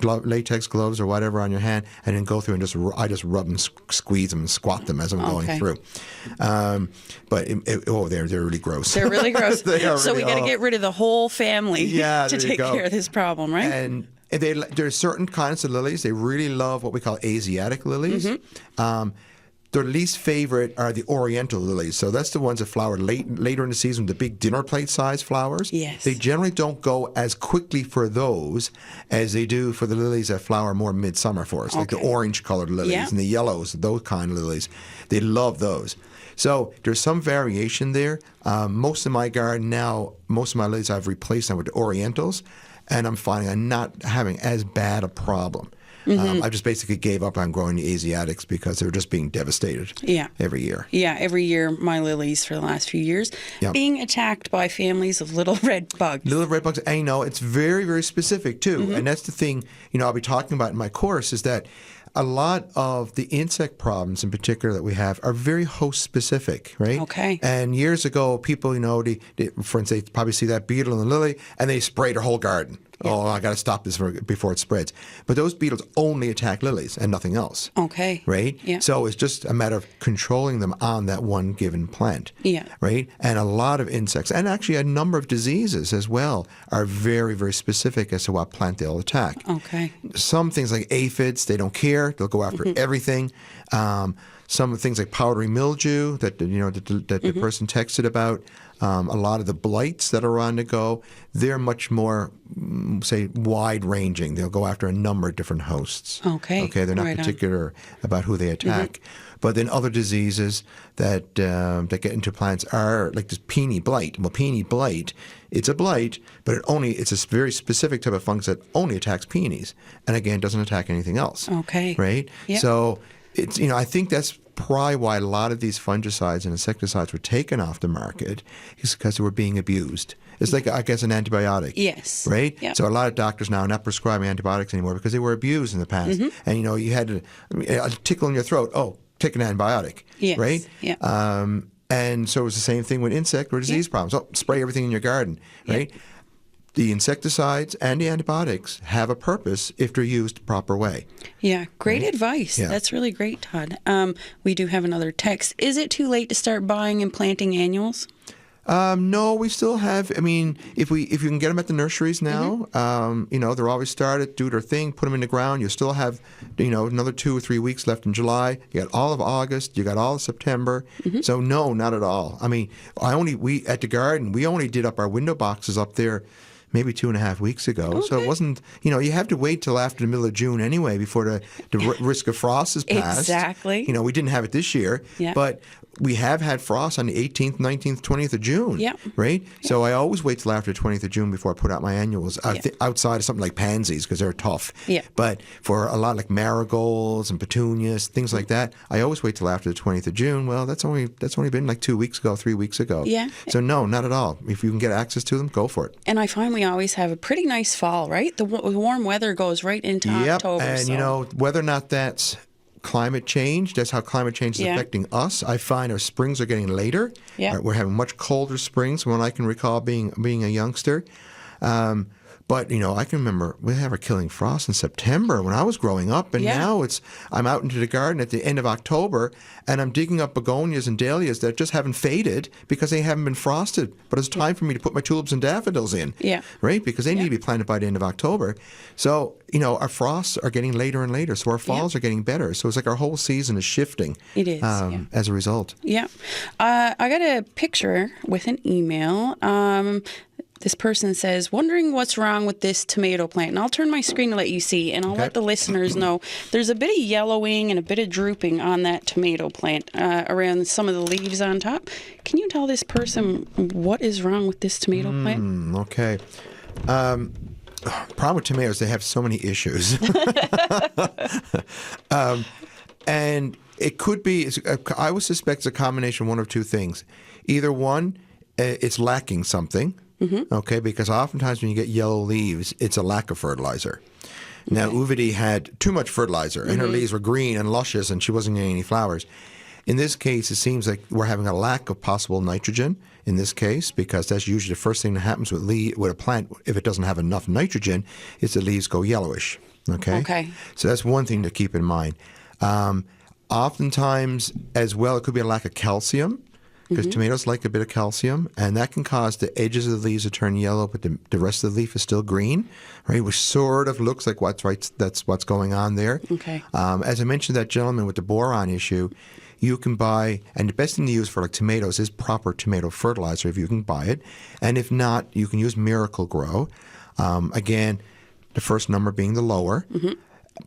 Speaker 2: latex gloves or whatever on your hand, and then go through and I just rub and squeeze them and squat them as I'm going through. But they're really gross.
Speaker 1: They're really gross. So we got to
Speaker 2: get
Speaker 1: get rid of the whole family to take care of this problem, right?
Speaker 2: And there's certain kinds of lilies. They really love what we call Asiatic lilies. Their least favorite are the Oriental lilies. So that's the ones that flower later in the season, the big dinner plate size flowers.
Speaker 1: Yes.
Speaker 2: They generally don't go as quickly for those as they do for the lilies that flower more midsummer for us, like the orange colored lilies and the yellows, those kind of lilies. They love those. So there's some variation there. Most of my garden now, most of my lilies I've replaced them with the Orientals, and I'm finding I'm not having as bad a problem. I just basically gave up on growing the Asiatics because they were just being devastated every year. Yeah, every year my lilies for the last few years being attacked by families of little red bugs. Little red bugs, I know. It's very, very specific too. And that's the thing, I'll be talking about in my course is that a lot of the insect problems in particular that we have are very host specific, right? Okay. And years ago, people, they, for instance, they probably see that beetle in the lily and they spray their whole garden. Oh, I got to stop this before it spreads. But those beetles only attack lilies and nothing else. Okay. Right? Yeah. So it's just a matter of controlling them on that one given plant. Yeah. Right? And a lot of insects, and actually a number of diseases as well, are very, very specific as to what plant they'll attack. Okay. Some things like aphids, they don't care. They'll go after everything. Some things like powdery mildew that the person texted about. A lot of the blights that are on the go, they're much more, say, wide-ranging. They'll go after a number of different hosts. Okay. They're not particular about who they attack. But then other diseases that get into plants are like this peony blight. Well, peony blight, it's a blight, but it's a very specific type of fungus that only attacks peonies, and again, doesn't attack anything else. Okay. Right? Yep. So it's I think that's probably why a lot of these fungicides and insecticides were taken off the market is because they were being abused. It's like, I guess, an antibiotic. Yes. Right? Yep. So a lot of doctors now are not prescribing antibiotics anymore because they were abused in the past. And, you had a tickle in your throat. Oh, take an antibiotic. Yes. Right? Yeah. And so it was the same thing with insect or disease problems. Oh, spray everything in your garden. Right? Yep. The insecticides and the antibiotics have a purpose if they're used the proper way. Yeah, great advice. Yeah. That's really great, Todd. We do have another text. Is it too late to start buying and planting annuals? No, we still have. I mean, if you can get them at the nurseries now, they're always started, do their thing, put them in the ground. You still have, another 2 or 3 weeks left in July. You got all of August. You got all of September. So no, not at all. I mean, we at the garden, we only did up our window boxes up there maybe 2.5 weeks ago. So it wasn't, you have to wait till after the middle of June anyway before the risk of frost is passed.
Speaker 1: Exactly.
Speaker 2: We didn't have it this year, but we have had frost on the 18th, 19th, 20th of June, right? So I always wait till after the 20th of June before I put out my annuals, outside of something like pansies because they're tough. But for a lot like marigolds and petunias, things like that, I always wait till after the 20th of June. Well, that's only been like 2 weeks ago, 3 weeks ago.
Speaker 1: Yeah.
Speaker 2: So no, not at all. If you can get access to them, go for it.
Speaker 1: And I find we always have a pretty nice fall, right? The warm weather goes right into October.
Speaker 2: And whether or not that's climate change, that's how climate change is affecting us. I find our springs are getting later. We're having much colder springs when I can recall being a youngster. But, I can remember we had our killing frost in September when I was growing up, and now I'm out into the garden at the end of October, and I'm digging up begonias and dahlias that just haven't faded because they haven't been frosted. But it's time for me to put my tulips and daffodils in, right? Because they need to be planted by the end of October. So, our frosts are getting later and later, so our falls are getting better. So it's like our whole season is shifting.
Speaker 1: It is,
Speaker 2: as a result.
Speaker 1: Yeah. I got a picture with an email. This person says, wondering what's wrong with this tomato plant. And I'll turn my screen to let you see, and I'll let the listeners know. There's a bit of yellowing and a bit of drooping on that tomato plant around some of the leaves on top. Can you tell this person what is wrong with this tomato plant?
Speaker 2: Okay. Problem with tomatoes, they have so many issues. And it could be, I would suspect it's a combination of one of two things. Either one, it's lacking something. Okay, because oftentimes when you get yellow leaves, it's a lack of fertilizer. Now, Uvidi had too much fertilizer, and her leaves were green and luscious, and she wasn't getting any flowers. In this case, it seems like we're having a lack of possible nitrogen in this case, because that's usually the first thing that happens with a plant if it doesn't have enough nitrogen, is the leaves go yellowish. Okay? So that's one thing to keep in mind. Oftentimes, as well, it could be a lack of calcium, because tomatoes like a bit of calcium, and that can cause the edges of the leaves to turn yellow, but the rest of the leaf is still green, right? Which sort of looks like that's what's going on there. As I mentioned, that gentleman with the boron issue, you can buy, and the best thing to use for like tomatoes is proper tomato fertilizer if you can buy it, and if not, you can use Miracle Grow. Again, the first number being the lower.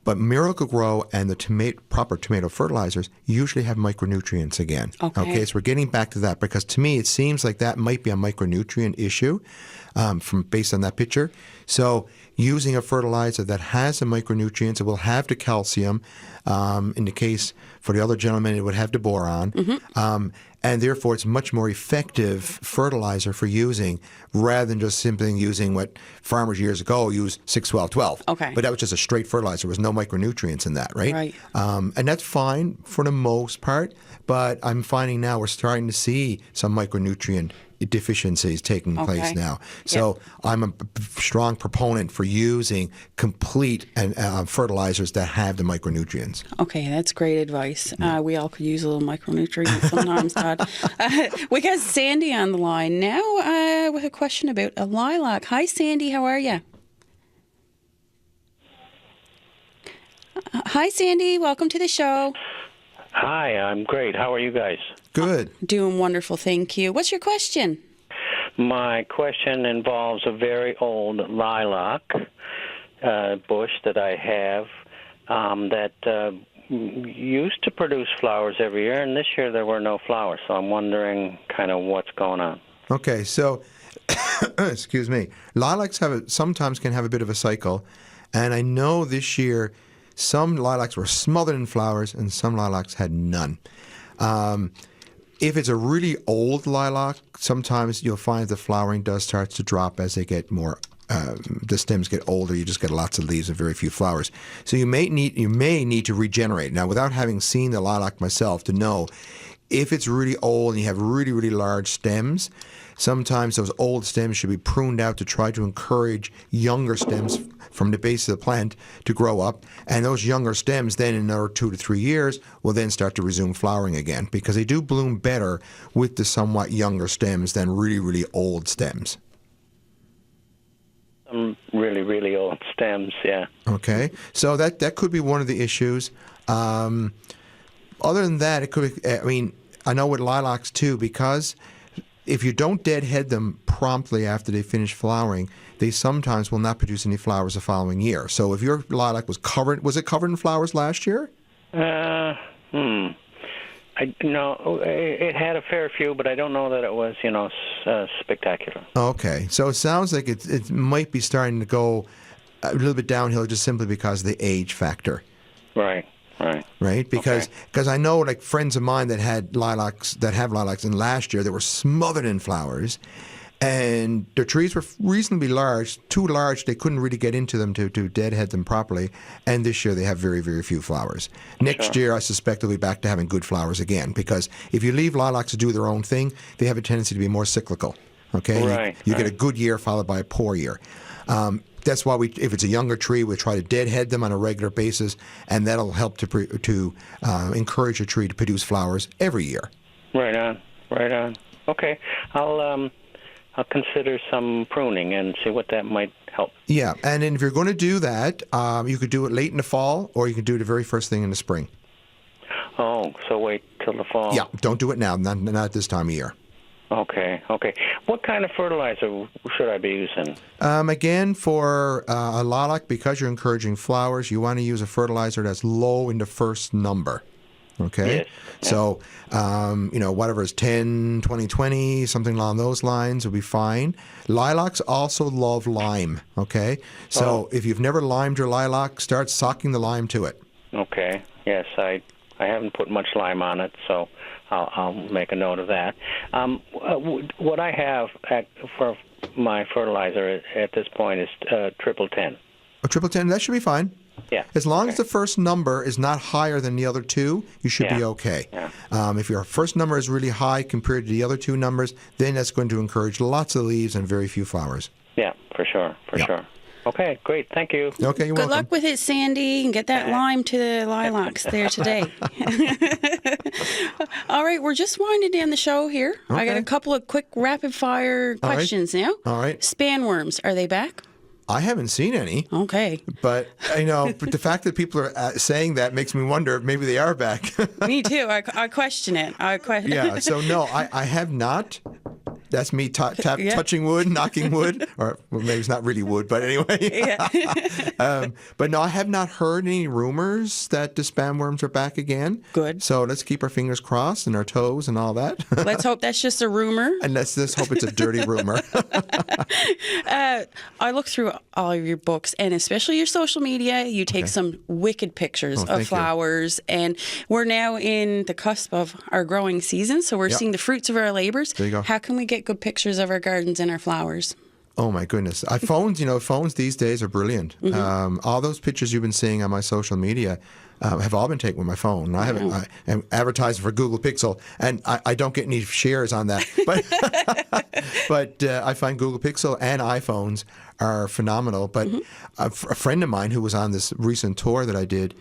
Speaker 2: But Miracle Grow and the proper tomato fertilizers usually have micronutrients again. Okay, so we're getting back to that, because to me it seems like that might be a micronutrient issue based on that picture. So using a fertilizer that has the micronutrients, it will have the calcium. In the case for the other gentleman, it would have the boron. And therefore, it's much more effective fertilizer for using, rather than just simply using what farmers years ago used 6-12-12. But that was just a straight fertilizer. There was no micronutrients in that, right? And that's fine for the most part. But I'm finding now we're starting to see some micronutrient deficiencies taking place now. So I'm a strong proponent for using complete fertilizers that have the micronutrients.
Speaker 1: Okay, that's great advice. We all could use a little micronutrient sometimes, Todd. We got Sandy on the line now with a question about a lilac. Hi, Sandy. How are you? Hi, Sandy. Welcome to the show.
Speaker 6: Hi, I'm great. How are you guys?
Speaker 2: Good.
Speaker 1: Doing wonderful, thank you. What's your question?
Speaker 6: My question involves a very old lilac bush that I have that used to produce flowers every year, and this year there were no flowers. So I'm wondering kind of what's going on.
Speaker 2: Okay, so, excuse me, lilacs sometimes can have a bit of a cycle, and I know this year some lilacs were smothered in flowers and some lilacs had none. If it's a really old lilac, sometimes you'll find the flowering does start to drop as they get more, the stems get older. You just get lots of leaves and very few flowers. So you may need to regenerate. Now, without having seen the lilac myself, to know if it's really old and you have really, really large stems, sometimes those old stems should be pruned out to try to encourage younger stems from the base of the plant to grow up. And those younger stems then in another 2 to 3 years will then start to resume flowering again, because they do bloom better with the somewhat younger stems than really, really old stems.
Speaker 6: Some really, really old stems, yeah.
Speaker 2: Okay, so that could be one of the issues. Other than that, it could be, I mean, I know with lilacs too, because if you don't deadhead them promptly after they finish flowering, they sometimes will not produce any flowers the following year. So if your lilac was it covered in flowers last year?
Speaker 6: No, it had a fair few, but I don't know that it was, spectacular.
Speaker 2: Okay, so it sounds like it might be starting to go a little bit downhill just simply because of the age factor.
Speaker 6: Right.
Speaker 2: Because I know like friends of mine that have lilacs, and last year they were smothered in flowers, and their trees were reasonably large, too large they couldn't really get into them to deadhead them properly. And this year they have very, very few flowers. Next year I suspect they'll be back to having good flowers again, because if you leave lilacs to do their own thing, they have a tendency to be more cyclical. Okay, you get a good year followed by a poor year. That's why if it's a younger tree, we try to deadhead them on a regular basis, and that'll help to encourage a tree to produce flowers every year. Right
Speaker 6: on. Okay, I'll consider some pruning and see what that might help.
Speaker 2: Yeah, and then if you're going to do that, you could do it late in the fall, or you could do it the very first thing in the spring.
Speaker 6: Oh, so wait till the fall.
Speaker 2: Yeah, don't do it now, not this time of year.
Speaker 6: Okay. What kind of fertilizer should I be using?
Speaker 2: Again, for a lilac, because you're encouraging flowers, you want to use a fertilizer that's low in the first number. Okay?
Speaker 6: Yes.
Speaker 2: So, whatever is 10, 20, 20, something along those lines will be fine. Lilacs also love lime. Okay? So, if you've never limed your lilac, start socking the lime to it.
Speaker 6: Okay. Yes, I haven't put much lime on it, so I'll make a note of that. What I have for my fertilizer at this point is triple 10.
Speaker 2: A triple 10, that should be fine.
Speaker 6: Yeah.
Speaker 2: As long as the first number is not higher than the other two, you should be okay.
Speaker 6: Yeah.
Speaker 2: If your first number is really high compared to the other two numbers, then that's going to encourage lots of leaves and very few flowers.
Speaker 6: Yeah, for sure. Okay, great. Thank you.
Speaker 2: Okay, you're welcome.
Speaker 1: Good luck with it, Sandy, and get that lime to the lilacs there today. All right, we're just winding down the show here.
Speaker 2: Okay.
Speaker 1: I got a couple of quick rapid-fire questions now.
Speaker 2: All right.
Speaker 1: Spanworms, are they back?
Speaker 2: I haven't seen any.
Speaker 1: Okay.
Speaker 2: But but the fact that people are saying that makes me wonder if maybe they are back.
Speaker 1: Me too. I question it.
Speaker 2: Yeah, so no, I have not. That's me touching wood, knocking wood, or well, maybe it's not really wood, but anyway.
Speaker 1: Yeah.
Speaker 2: But no, I have not heard any rumors that the spanworms are back again.
Speaker 1: Good.
Speaker 2: So let's keep our fingers crossed and our toes and all that.
Speaker 1: Let's hope that's just a rumor.
Speaker 2: And let's just hope it's a dirty rumor.
Speaker 1: I looked through all of your books, and especially your social media. You take some wicked pictures of flowers, and we're now in the cusp of our growing season, so we're seeing the fruits of our labors.
Speaker 2: There you go.
Speaker 1: How can we get good pictures of our gardens and our flowers?
Speaker 2: Oh my goodness! Phones these days are brilliant.
Speaker 1: Mm-hmm.
Speaker 2: All those pictures you've been seeing on my social media have all been taken with my phone. I am advertising for Google Pixel, and I don't get any shares on that. But I find Google Pixel and iPhones are phenomenal. But a friend of mine who was on this recent tour that I did,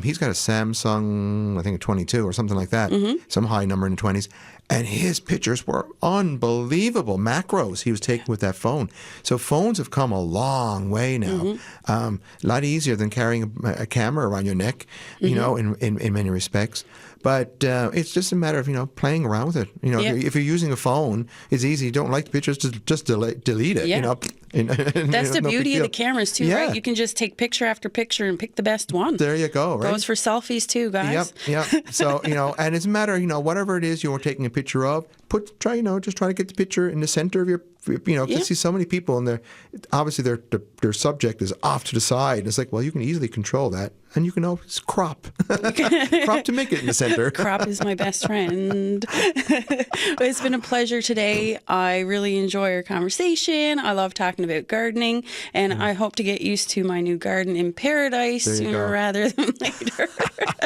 Speaker 2: he's got a Samsung, I think a 22 or something like that, some high number in the 20s. And his pictures were unbelievable macros he was taking with that phone. So phones have come a long way now. A lot easier than carrying a camera around your neck, in many respects. But it's just a matter of, playing around with it. If you're using a phone, it's easy. You don't like the pictures, just delete it.
Speaker 1: Yeah. That's the beauty of the cameras too, right? You can just take picture after picture and pick the best one.
Speaker 2: There you go, right?
Speaker 1: Goes for selfies too, guys.
Speaker 2: Yep. So, and it's a matter, whatever it is you're taking a picture of, try to get the picture in the center of your, because you see so many people and obviously their subject is off to the side. And it's like, well, you can easily control that. And you can always crop to make it in the center.
Speaker 1: Crop is my best friend. It's been a pleasure today. I really enjoy our conversation. I love talking about gardening, and I hope to get used to my new garden in paradise sooner rather than later.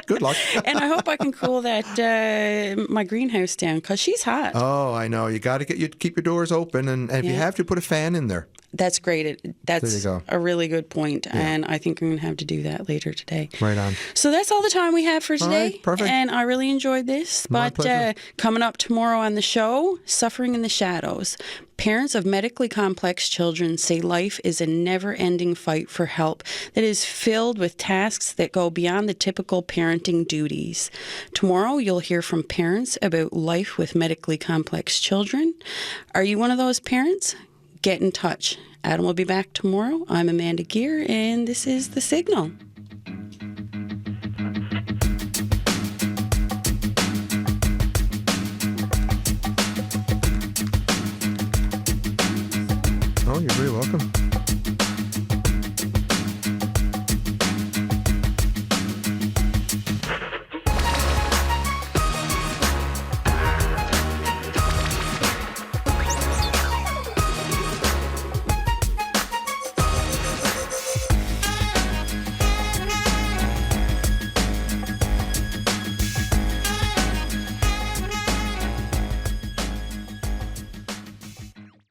Speaker 2: Good luck.
Speaker 1: And I hope I can cool that my greenhouse down, because she's hot.
Speaker 2: Oh, I know. You got to keep your doors open, and if you have to, put a fan in there.
Speaker 1: That's great. That's
Speaker 2: There you go.
Speaker 1: a really good point, and I think I'm going to have to do that later today.
Speaker 2: Right on.
Speaker 1: So that's all the time we have for today.
Speaker 2: right, perfect.
Speaker 1: And I really enjoyed this.
Speaker 2: My
Speaker 1: But
Speaker 2: pleasure.
Speaker 1: coming up tomorrow on the show, Suffering in the Shadows. Parents of medically complex children say life is a never-ending fight for help that is filled with tasks that go beyond the typical parenting duties. Tomorrow, you'll hear from parents about life with medically complex children. Are you one of those parents? Get in touch. Adam will be back tomorrow. I'm Amanda Gear, and this is The Signal.
Speaker 2: Oh, you're very welcome.